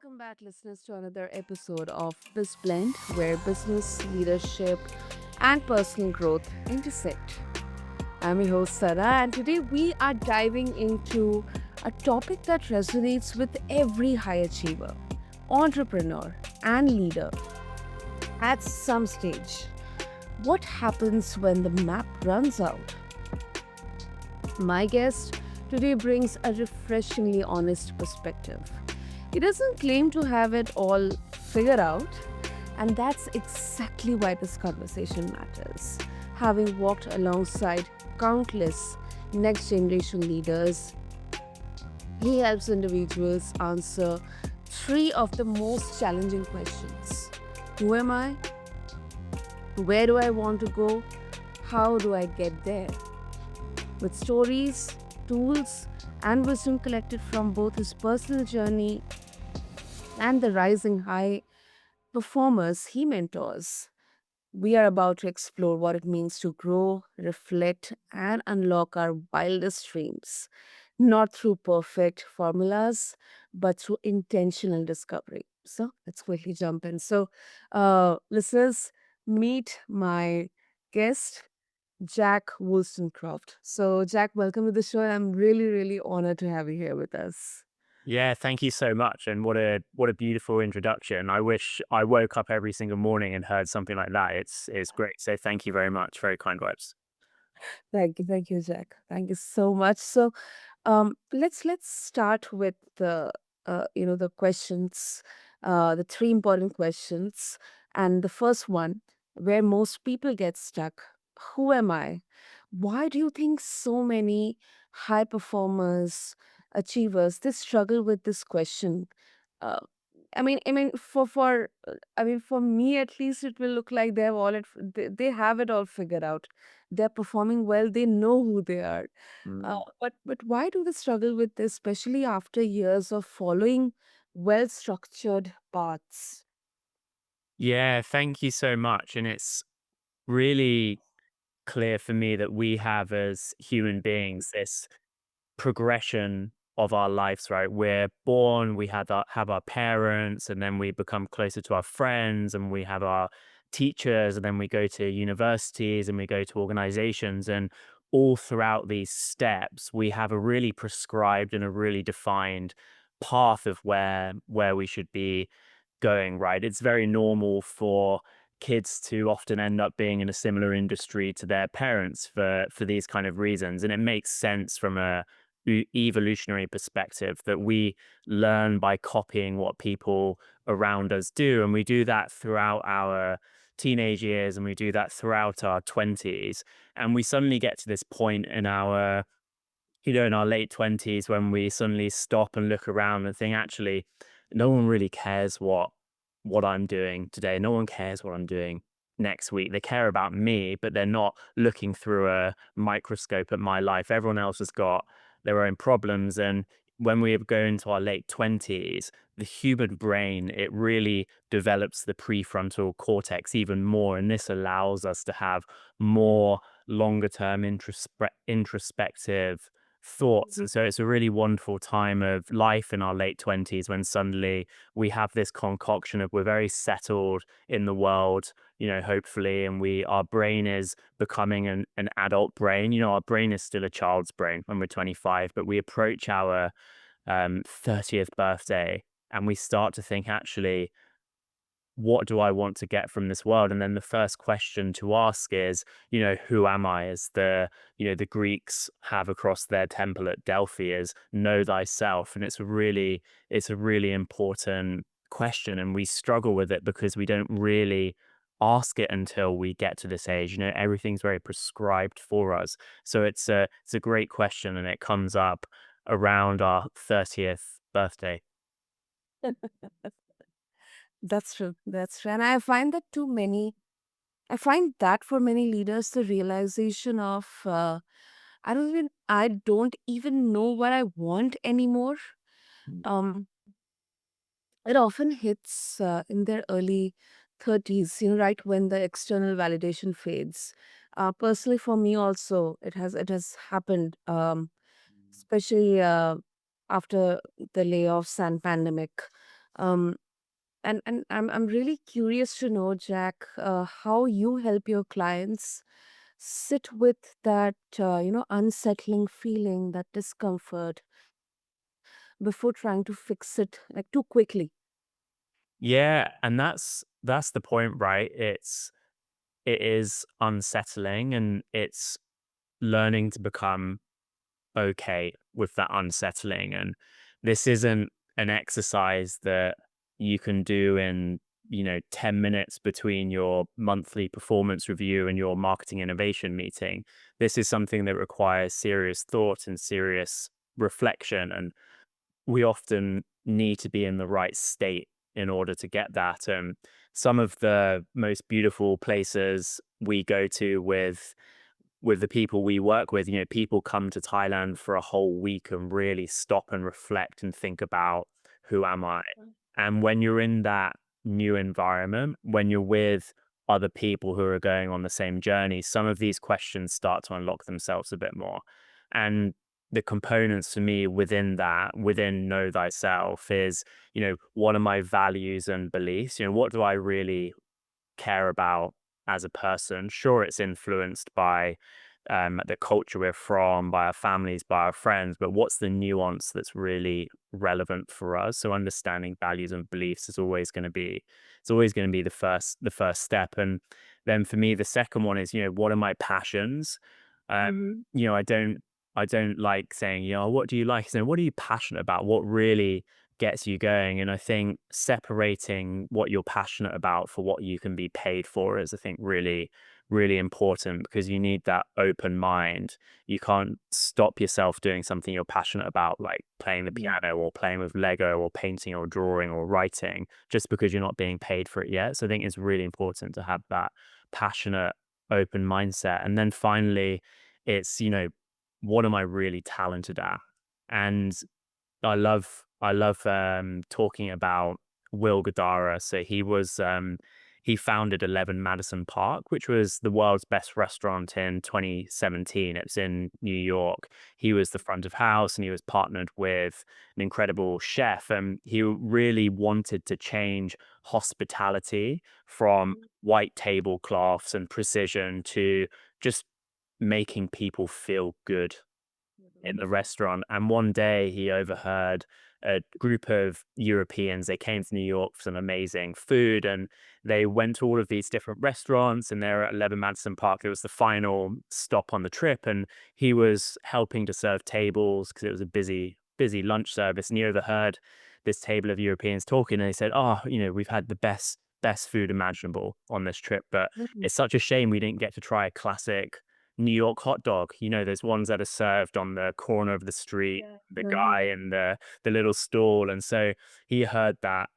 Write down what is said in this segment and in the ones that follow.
Welcome back, listeners, to another episode of BizBlend, where business, leadership, and personal growth intersect. I'm your host, Sarah, and today we are diving into a topic that resonates with every high achiever, entrepreneur, and leader at some stage. What happens when the map runs out? My guest today brings a refreshingly honest perspective. He doesn't claim to have it all figured out, and that's exactly why this conversation matters. Having walked alongside countless next generation leaders, he helps individuals answer three of the most challenging questions: Who am I? Where do I want to go? How do I get there? With stories, tools, and wisdom collected from both his personal journey and the rising high performers he mentors. We are about to explore what it means to grow, reflect, and unlock our wildest dreams, not through perfect formulas, but through intentional discovery. So let's quickly jump in. Listeners, meet my guest, Jack Wolstencroft. So, Jack, welcome to the show. I'm really, really honored to have you here with us. Yeah, thank you so much, and what a beautiful introduction. I wish I woke up every single morning and heard something like that. It's great. So thank you very much. Very kind words. Thank you, Jack. Thank you so much. Let's start with the questions, the three important questions, and the first one, where most people get stuck: Who am I? Why do you think so many high performers, achievers, they struggle with this question? Uh, for me at least, it will look like they have it all figured out. They're performing well. They know who they are. But why do they struggle with this, especially after years of following well structured paths? Yeah, thank you so much. And it's really clear for me that we have as human beings this progression of our lives, right? We're born, we have our parents, and then we become closer to our friends, and we have our teachers, and then we go to universities and we go to organizations. And all throughout these steps, we have a really prescribed and a really defined path of where we should be going, right? It's very normal for kids to often end up being in a similar industry to their parents for these kind of reasons, and it makes sense from a evolutionary perspective that we learn by copying what people around us do, and we do that throughout our teenage years, and we do that throughout our 20s, and we suddenly get to this point in our in our late 20s when we suddenly stop and look around and think, actually, no one really cares what I'm doing today. No one cares what I'm doing next week. They care about me, but they're not looking through a microscope at my life. Everyone else has got their own problems. And when we go into our late 20s, the human brain, it really develops the prefrontal cortex even more. And this allows us to have more longer term introspective thoughts. And so it's a really wonderful time of life in our late 20s when suddenly we have this concoction of we're very settled in the world, hopefully, and our brain is becoming an adult brain. Our brain is still a child's brain when we're 25, but we approach our 30th birthday and we start to think, actually, what do I want to get from this world? And then the first question to ask is, who am I? As the Greeks have across their temple at Delphi, is know thyself. And it's a really important question. And we struggle with it because we don't really ask it until we get to this age. Everything's very prescribed for us. So it's a great question, and it comes up around our 30th birthday. That's true. That's true. And I find that for many leaders, the realization of I don't even know what I want anymore. Um, it often hits in their early 30s, right when the external validation fades. Personally, for me also, it has happened, especially after the layoffs and pandemic. Um, and I'm really curious to know, Jack, how you help your clients sit with that unsettling feeling, that discomfort, before trying to fix it like too quickly. Yeah, and that's the point, right? It is unsettling, and it's learning to become okay with that unsettling. And this isn't an exercise that you can do in, 10 minutes between your monthly performance review and your marketing innovation meeting. This is something that requires serious thought and serious reflection. And we often need to be in the right state in order to get that. Some of the most beautiful places we go to with the people we work with, people come to Thailand for a whole week and really stop and reflect and think about, who am I? And when you're in that new environment, when you're with other people who are going on the same journey, some of these questions start to unlock themselves a bit more. And the components for me within that, within know thyself, is, what are my values and beliefs? What do I really care about as a person? Sure, it's influenced by the culture we're from, by our families, by our friends, but what's the nuance that's really relevant for us? So understanding values and beliefs is always going to be the first step. And then for me, the second one is, what are my passions? Um, Hmm. I don't like saying, what do you like? So what are you passionate about? What really gets you going? And I think separating what you're passionate about for what you can be paid for is, I think, really, really important, because you need that open mind. You can't stop yourself doing something you're passionate about, like playing the piano or playing with Lego or painting or drawing or writing, just because you're not being paid for it yet. So I think it's really important to have that passionate, open mindset. And then finally, it's, what am I really talented at? And I love talking about Will Gadara. So he founded 11 Madison Park, which was the world's best restaurant in 2017. It's in New York. He was the front of house, and he was partnered with an incredible chef. And he really wanted to change hospitality from white tablecloths and precision to just making people feel good in the restaurant. And one day he overheard a group of Europeans. They came to New York for some amazing food, and they went to all of these different restaurants, and they're at 11 Madison Park. It was the final stop on the trip, and he was helping to serve tables because it was a busy lunch service. And he overheard this table of Europeans talking, and they said, "Oh, we've had the best food imaginable on this trip, but Mhm. it's such a shame we didn't get to try a classic New York hot dog." There's ones that are served on the corner of the street, Yeah. the guy Mhm. in the little stall. And so he heard that,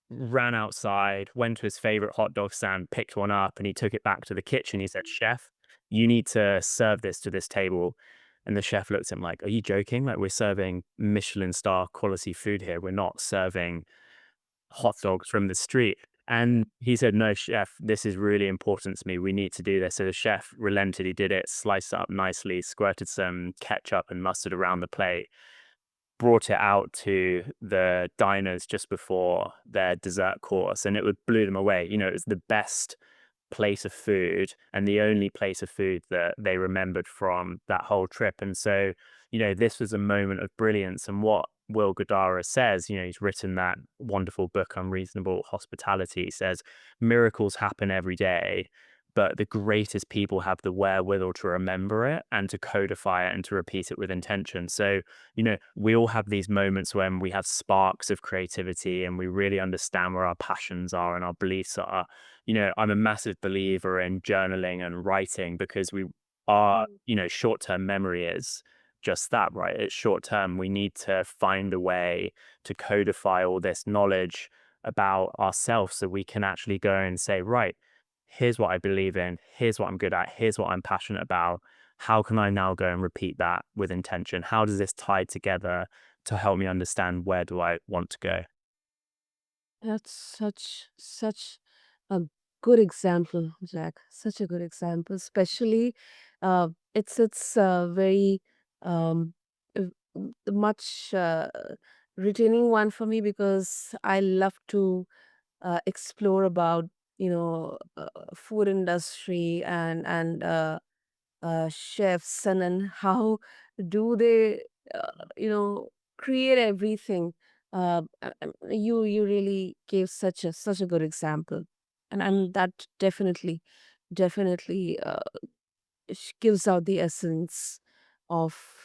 ran outside, went to his favorite hot dog stand, picked one up, and he took it back to the kitchen. He said, "Chef, you need to serve this to this table." And the chef looked at him like, "Are you joking? Like, we're serving Michelin star quality food here. We're not serving hot dogs from the street." And he said, "No, chef, this is really important to me. We need to do this." So the chef relented. He did it, sliced it up nicely, squirted some ketchup and mustard around the plate, brought it out to the diners just before their dessert course, and it would blew them away. It was the best place of food and the only place of food that they remembered from that whole trip. And so, this was a moment of brilliance. And what Will Gadara says, he's written that wonderful book, Unreasonable Hospitality. He says, miracles happen every day, but the greatest people have the wherewithal to remember it and to codify it and to repeat it with intention. So, we all have these moments when we have sparks of creativity and we really understand where our passions are and our beliefs are. I'm a massive believer in journaling and writing, because we are, Mhm. short-term memory is just that, right? It's short term. We need to find a way to codify all this knowledge about ourselves so we can actually go and say, right, here's what I believe in, here's what I'm good at, here's what I'm passionate about. How can I now go and repeat that with intention? How does this tie together to help me understand where do I want to go? That's such a good example, Jack. Such a good example, especially it's very um, much retaining one for me because I love to explore about food industry and chefs and how do they create everything. You really gave such a good example, and that definitely gives out the essence of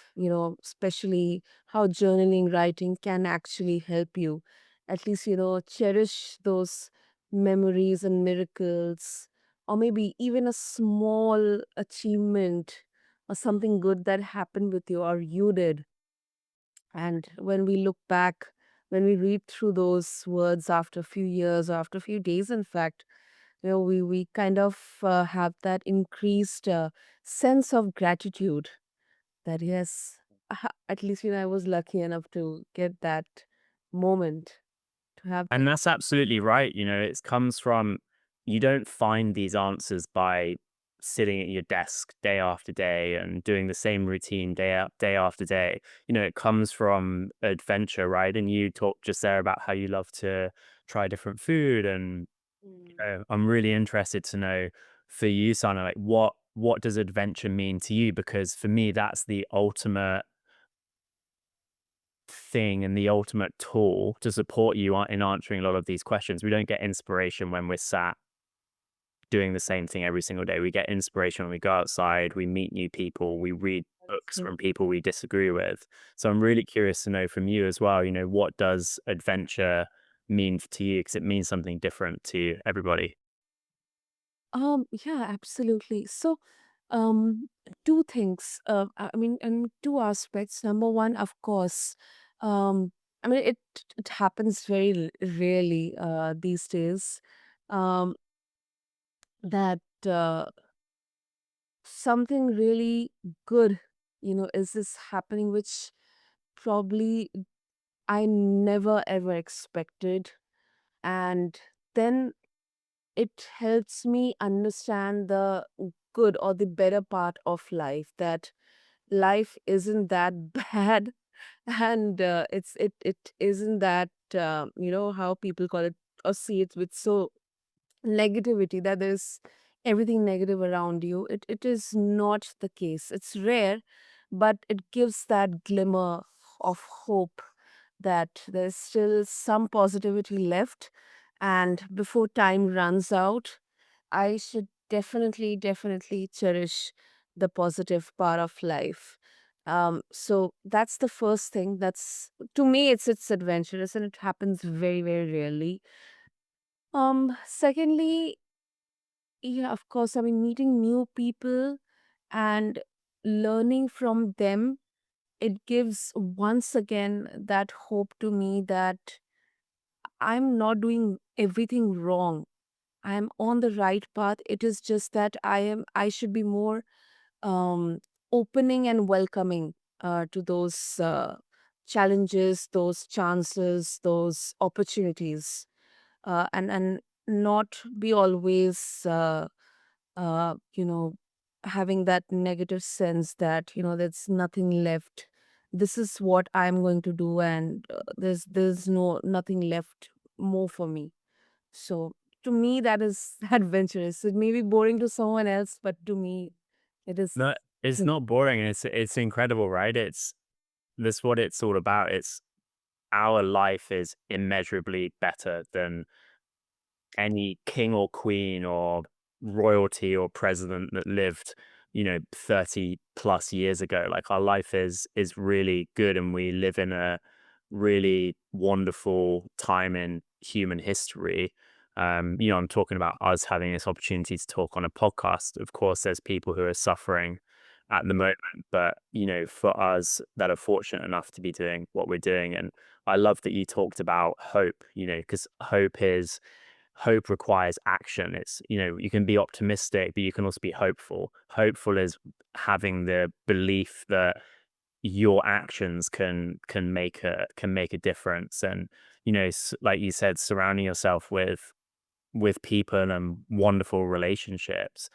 especially how journaling writing can actually help you at least cherish those memories and miracles, or maybe even a small achievement or something good that happened with you or you did. And when we look back, when we read through those words after a few years or after a few days, in fact, we kind of have that increased sense of gratitude that yes, at least I was lucky enough to get that moment to have that. And that's absolutely right. It comes from, you don't find these answers by sitting at your desk day after day and doing the same routine day after day. It comes from adventure, right? And you talked just there about how you love to try different food. And Mm. I'm really interested to know for you, Sana, like what does adventure mean to you? Because for me, that's the ultimate thing and the ultimate tool to support you in answering a lot of these questions. We don't get inspiration when we're sat doing the same thing every single day. We get inspiration when we go outside, we meet new people, we read That's books true. from people we disagree with. So I'm really curious to know from you as well, what does adventure mean to you? Because it means something different to everybody. Yeah, absolutely. So, um, two things. I mean, and two aspects. Number one, of course, um, I mean, it happens very rarely these days. Um, that something really good, is this happening, which probably I never ever expected, and then it helps me understand the good or the better part of life, that life isn't that bad, and it isn't that how people call it or see it with so negativity, that there's everything negative around you. It is not the case. It's rare, but it gives that glimmer of hope that there's still some positivity left. And before time runs out, I should definitely cherish the positive part of life. So that's the first thing. That's, to me, it's adventurous and it happens very rarely. Secondly, yeah, of course, I mean, meeting new people and learning from them, it gives once again that hope to me that I'm not doing everything wrong. I'm on the right path. It is just that I should be more um opening and welcoming to those challenges, those chances, those opportunities, and not be always you know, having that negative sense that, there's nothing left. This is what I'm going to do, and there's nothing left more for me. So to me, that is adventurous. It may be boring to someone else, but to me, it is. No, it's not boring. It's incredible, right? That's what it's all about. It's our life is immeasurably better than any king or queen or royalty or president that lived 30 plus years ago. Like, our life is really good, and we live in a really wonderful time in human history. I'm talking about us having this opportunity to talk on a podcast. Of course, there's people who are suffering at the moment, but for us that are fortunate enough to be doing what we're doing. And I love that you talked about hope, because hope requires action. You can be optimistic, but you can also be hopeful. Hopeful is having the belief that your actions can make a difference. And like you said, surrounding yourself with people and wonderful relationships,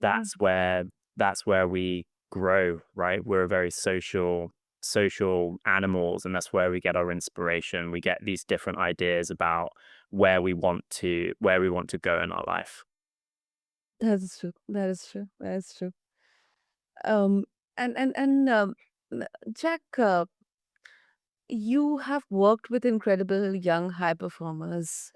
Yeah. that's where we grow, right? We're a very social. social animals, and that's where we get our inspiration. We get these different ideas about where we want to go in our life. That is true. That is true. That is true. Um, and Jack, you have worked with incredible young high performers,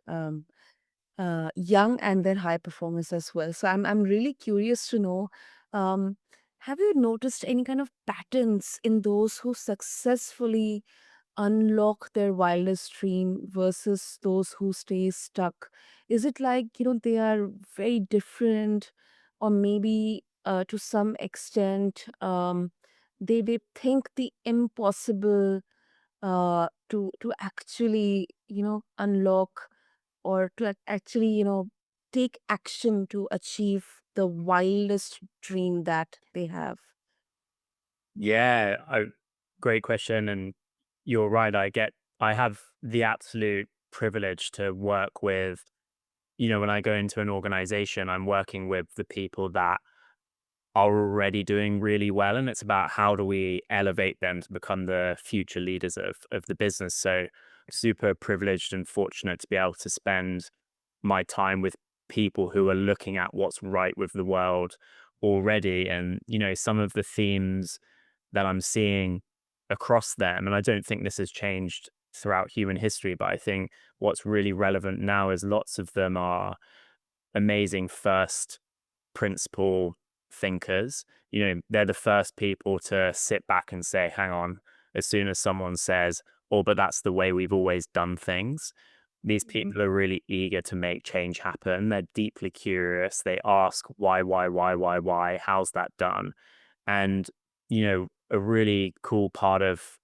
young and then high performers as well. So I'm really curious to know, um, have you noticed any kind of patterns in those who successfully unlock their wildest dream versus those who stay stuck? Is it like, they are very different, or maybe to some extent, they think the impossible to actually, unlock, or to actually, take action to achieve the wildest dream that they have? Yeah, great question, and you're right. I have the absolute privilege to work with. When I go into an organization, I'm working with the people that are already doing really well, and it's about how do we elevate them to become the future leaders of the business. So super privileged and fortunate to be able to spend my time with people who are looking at what's right with the world already. And some of the themes that I'm seeing across them, and I don't think this has changed throughout human history, but I think what's really relevant now is lots of them are amazing first principle thinkers. They're the first people to sit back and say, hang on, as soon as someone says, oh, but that's the way we've always done things, these Mhm, people are really eager to make change happen. They're deeply curious. They ask why, how's that done? And, a really cool part of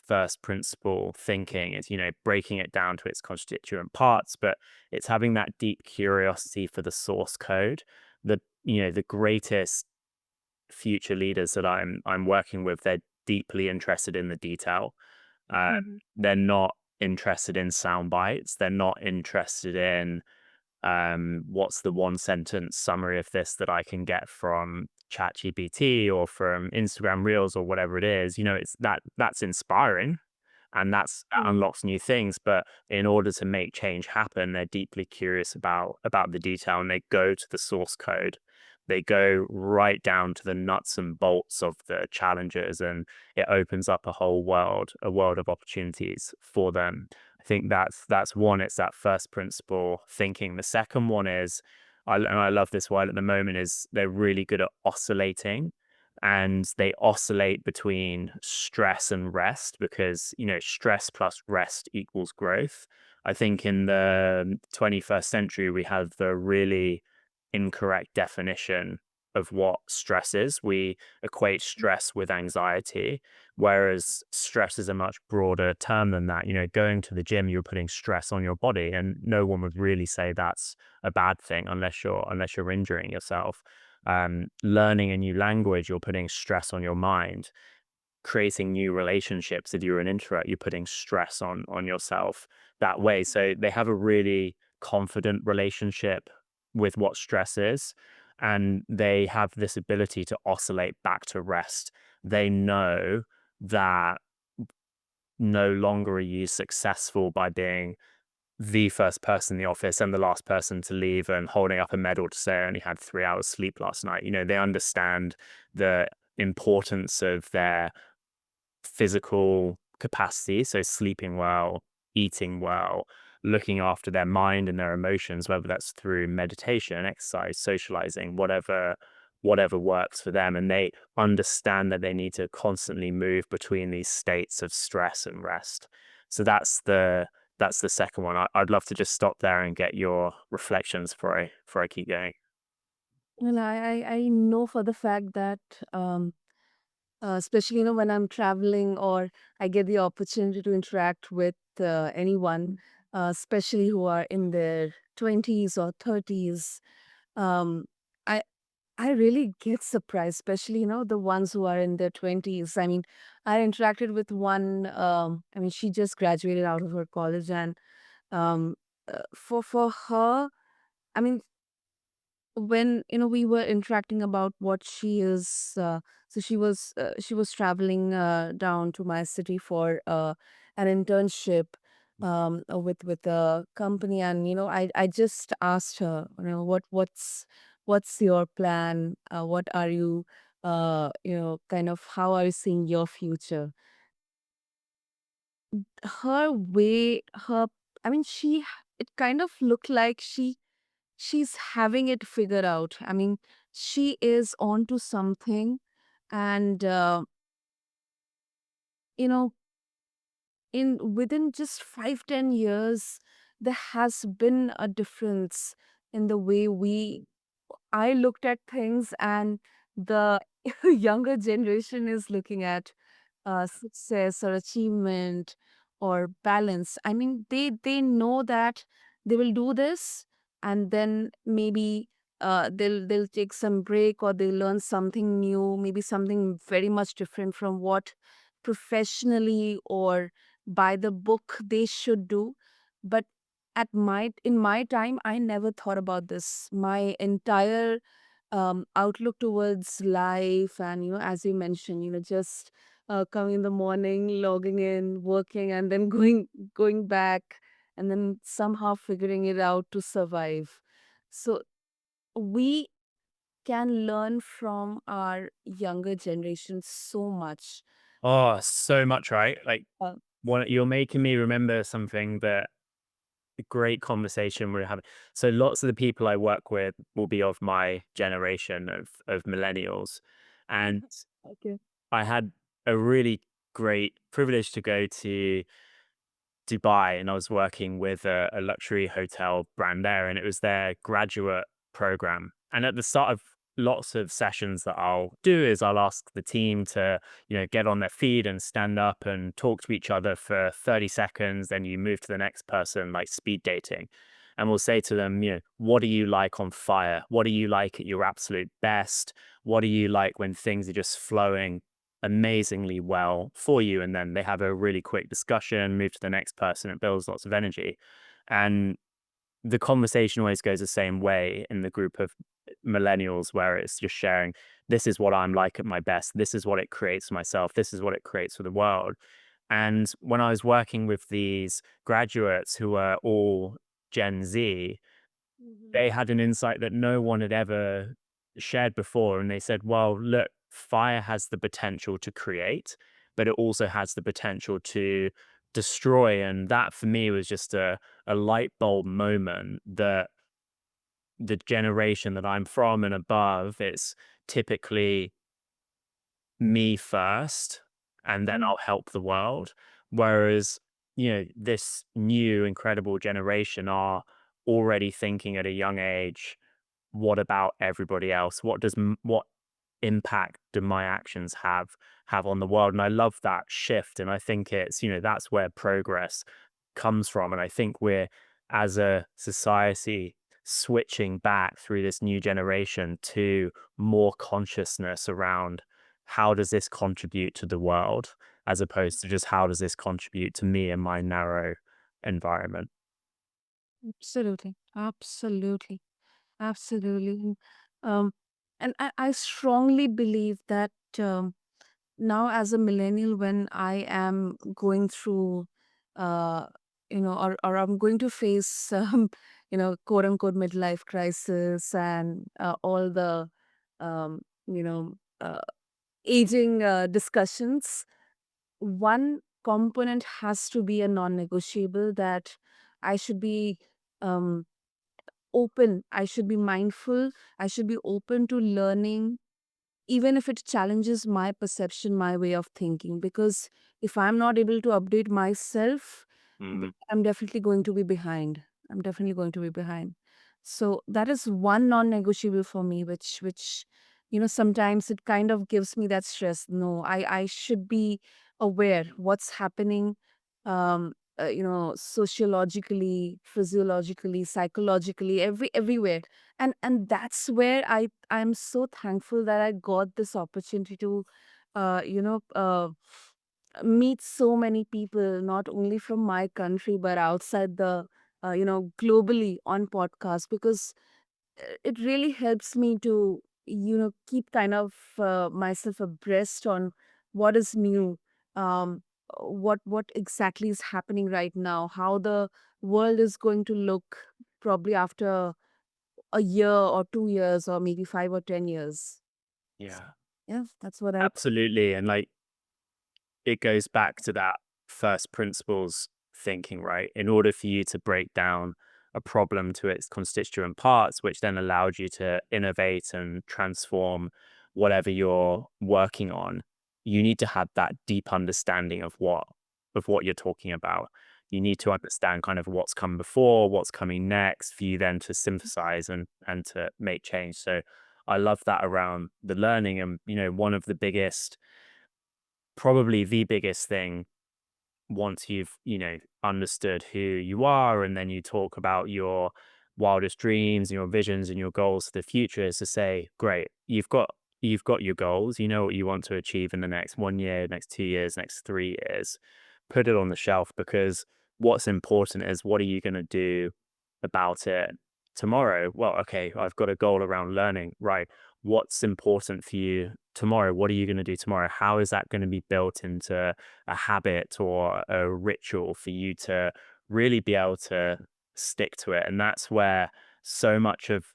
first principle thinking is, breaking it down to its constituent parts, but it's having that deep curiosity for the source code. The greatest future leaders that I'm working with, they're deeply interested in the detail. Uh, mhm, they're not interested in sound bites. They're not interested in what's the one sentence summary of this that I can get from ChatGPT or from Instagram Reels or whatever it is. It's that's inspiring and that mhm, unlocks new things. But in order to make change happen, they're deeply curious about the detail, and they go to the source code. They go right down to the nuts and bolts of the challenges, and it opens up a world of opportunities for them. I think that's one. It's that first principle thinking. The second one is, and I love this one at the moment, is they're really good at oscillating, and they oscillate between stress and rest because stress plus rest equals growth. I think in the 21st century we have the really incorrect definition of what stress is. We equate stress with anxiety, whereas stress is a much broader term than that. Going to the gym, you're putting stress on your body, and no one would really say that's a bad thing unless you're injuring yourself. Learning a new language, you're putting stress on your mind. Creating new relationships, if you're an introvert, you're putting stress on yourself that way. So they have a really confident relationship with what stress is, and they have this ability to oscillate back to rest. They know that no longer are you successful by being the first person in the office and the last person to leave and holding up a medal to say I only had 3 hours sleep last night. They understand the importance of their physical capacity. So sleeping well, eating well, looking after their mind and their emotions, whether that's through meditation, exercise, socializing, whatever works for them. And they understand that they need to constantly move between these states of stress and rest. So that's the second one. I'd love to just stop there and get your reflections before I keep going. Well, I know for the fact that, especially, when I'm traveling, or I get the opportunity to interact with anyone, especially who are in their 20s or 30s, um, I I really get surprised, especially, the ones who are in their 20s. I mean, I interacted with one, I mean, she just graduated out of her college, and um, for her, I mean, when, we were interacting about what she is So she was traveling down to my city for an internship with a company, and I just asked her, what's your plan? What are you kind of how are you seeing your future? Her way, her I mean, it kind of looked like she's having it figured out. I mean, she is onto something, and you know, in within just 5-10 years, there has been a difference in the way we I looked at things, and the younger generation is looking at success or achievement or balance. I mean, they know that they will do this, and then maybe they'll take some break, or they'll learn something new, maybe something very much different from what professionally or by the book they should do. But in my time, I never thought about this. My entire outlook towards life, and as you mentioned, just coming in the morning, logging in, working, and then going back, and then somehow figuring it out to survive. So we can learn from our younger generation so much. Oh, so much, right? Like, uh, you're making me remember something that a great conversation we're having. So lots of the people I work with will be of my generation of millennials, and okay. I had a really great privilege to go to Dubai, and I was working with a luxury hotel brand there, and it was their graduate program. And at the start of lots of sessions that I'll do is I'll ask the team to, get on their feet and stand up and talk to each other for 30 seconds. Then you move to the next person, like speed dating. And we'll say to them, what do you like on fire? What do you like at your absolute best? What do you like when things are just flowing amazingly well for you? And then they have a really quick discussion, move to the next person. It builds lots of energy. And the conversation always goes the same way in the group of millennials, where it's just sharing, this is what I'm like at my best. This is what it creates for myself. This is what it creates for the world. And when I was working with these graduates who were all Gen Z, Mhm. they had an insight that no one had ever shared before, and they said, "Well, look, fire has the potential to create, but it also has the potential to destroy." And that for me was just a light bulb moment that the generation that I'm from and above, it's typically me first, and then Mm. I'll help the world. Whereas, this new incredible generation are already thinking at a young age, what about everybody else? What impact do my actions have on the world? And I love that shift. And I think that's where progress comes from. And I think we're, as a society, switching back through this new generation to more consciousness around how does this contribute to the world, as opposed to just how does this contribute to me and my narrow environment. Absolutely, absolutely, absolutely. Um, and I strongly believe that now, as a millennial, when I am going through, uh, or I'm going to face, quote unquote midlife crisis, and all the, um, you know, uh, aging discussions, one component has to be a non-negotiable, that I should be um, open, I should be mindful, I should be open to learning, even if it challenges my perception, my way of thinking. Because if I'm not able to update myself, Mm. I'm definitely going to be behind. I'm definitely going to be behind. So that is one non-negotiable for me, which sometimes it kind of gives me that stress. No, I should be aware what's happening, sociologically, physiologically, psychologically, everywhere. And that's where I'm so thankful that I got this opportunity to uh, you know uh, meet so many people, not only from my country but outside the globally on podcast, because it really helps me to keep kind of myself abreast on what is new, what exactly is happening right now, how the world is going to look probably after a year or 2 years or maybe 5 or 10 years. Yeah. Yeah, that's what I. Absolutely. And like it goes back to that first principles thinking, right? In order for you to break down a problem to its constituent parts, which then allowed you to innovate and transform whatever you're working on, you need to have that deep understanding of what you're talking about. You need to understand kind of what's come before, what's coming next, for you then to synthesize and to make change. So I love that around the learning. And one of the biggest, probably the biggest thing once you've, understood who you are and then you talk about your wildest dreams and your visions and your goals for the future is to say, great, you've got your goals, you know what you want to achieve in the next 1 year, next 2 years, next 3 years. Put it on the shelf because what's important is what are you going to do about it tomorrow? Well, okay, I've got a goal around learning, right? What's important for you tomorrow? What are you going to do tomorrow? How is that going to be built into a habit or a ritual for you to really be able to stick to it? And that's where so much of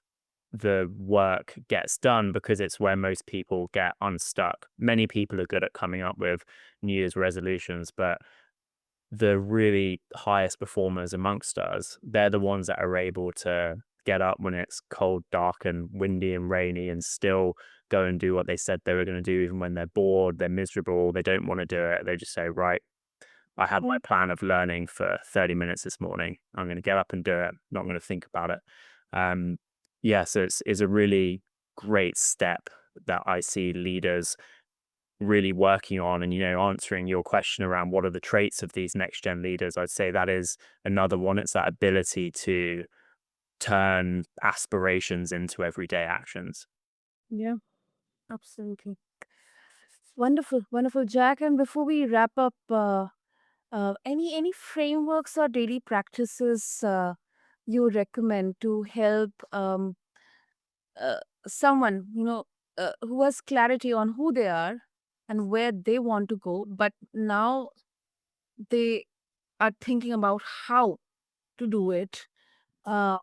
the work gets done because it's where most people get unstuck. Many people are good at coming up with New Year's resolutions, but the really highest performers amongst us, they're the ones that are able to get up when it's cold, dark, and windy and rainy and still go and do what they said they were going to do, even when they're bored, they're miserable, they don't want to do it. They just say, right, I had my Mm. plan of learning for 30 minutes this morning. I'm going to get up and do it. Not going to think about it. Um, yeah, so it's a really great step that I see leaders really working on and answering your question around what are the traits of these next gen leaders. I'd say that is another one. It's that ability to turn aspirations into everyday actions. Yeah, absolutely. Wonderful, wonderful, Jack. And before we wrap up, any frameworks or daily practices you recommend to help uh, someone who has clarity on who they are and where they want to go, but now they are thinking about how to do it. Uh,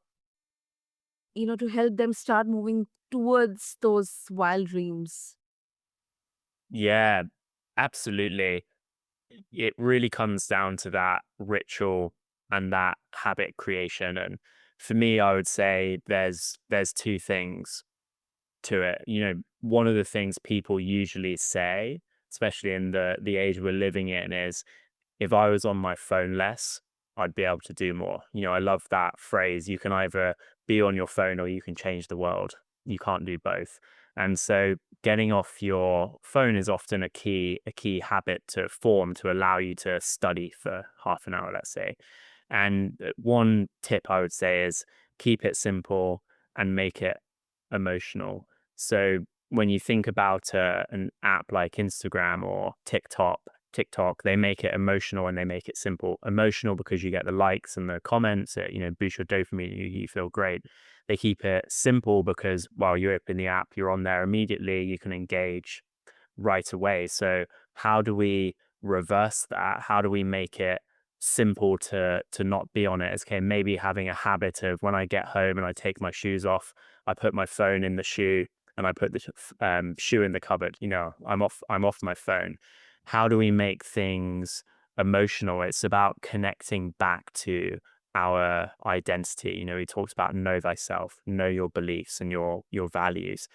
to help them start moving towards those wild dreams. Yeah, absolutely. It really comes down to that ritual and that habit creation. And for me, I would say there's two things to it. One of the things people usually say, especially in the age we're living in, is if I was on my phone less, I'd be able to do more. I love that phrase. You can either be on your phone or you can change the world. You can't do both. And so getting off your phone is often a key habit to form to allow you to study for half an hour, let's say. And one tip I would say is keep it simple and make it emotional. So when you think about an app like Instagram or TikTok, they make it emotional and they make it simple. Emotional because you get the likes and the comments, boost your dopamine, you feel great. They keep it simple because while you open the app, you're on there immediately, you can engage right away. So how do we reverse that? How do we make it simple to not be on it? It's okay, maybe having a habit of when I get home and I take my shoes off, I put my phone in the shoe and I put the shoe in the cupboard. I'm off my phone. How do we make things emotional? It's about connecting back to our identity. He talks about know thyself, know your beliefs and your values.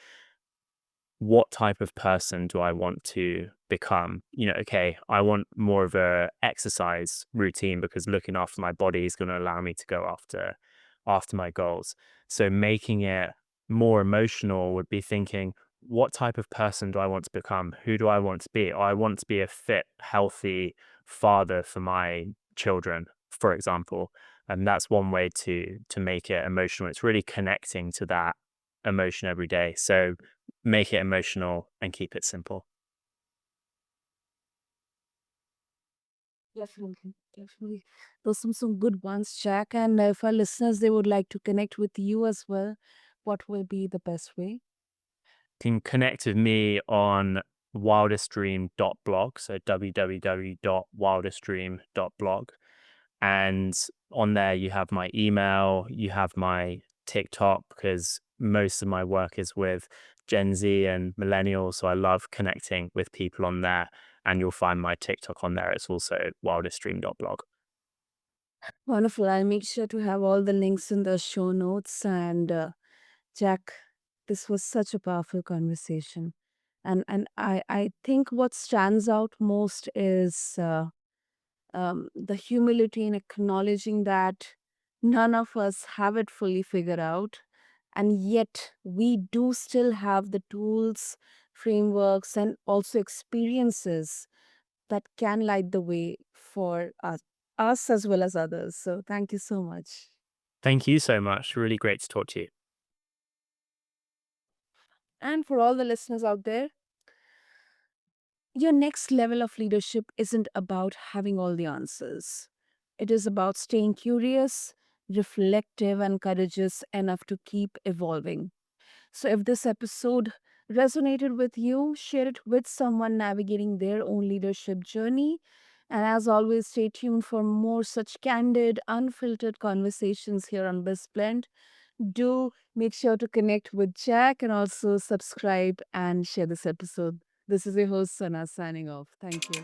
What type of person do I want to become? Okay, I want more of a exercise routine because looking after my body is going to allow me to go after my goals. So making it more emotional would be thinking, what type of person do I want to become? Who do I want to be? I want to be a fit, healthy father for my children, for example. And that's one way to make it emotional. It's really connecting to that emotion every day. So make it emotional and keep it simple. Definitely, definitely. Those some good ones, Jack. And if our listeners they would like to connect with you as well, what will be the best way? can connect with me on wildestdream.blog, so www.wildestdream.blog. And on there, you have my email, you have my TikTok, because most of my work is with Gen Z and millennials. So I love connecting with people on there. And you'll find my TikTok on there. It's also wildestdream.blog. Wonderful. I'll make sure to have all the links in the show notes. And Jack, this was such a powerful conversation. And I think what stands out most is the humility in acknowledging that none of us have it fully figured out. And yet, we do still have the tools, frameworks, and also experiences that can light the way for us as well as others. So, thank you so much. Thank you so much. Really great to talk to you. And for all the listeners out there, your next level of leadership isn't about having all the answers. It is about staying curious, reflective, and courageous enough to keep evolving. So, if this episode resonated with you, share it with someone navigating their own leadership journey. And as always, stay tuned for more such candid, unfiltered conversations here on BizBlend. Do make sure to connect with Jack and also subscribe and share this episode. This is your host, Sana, signing off. Thank you.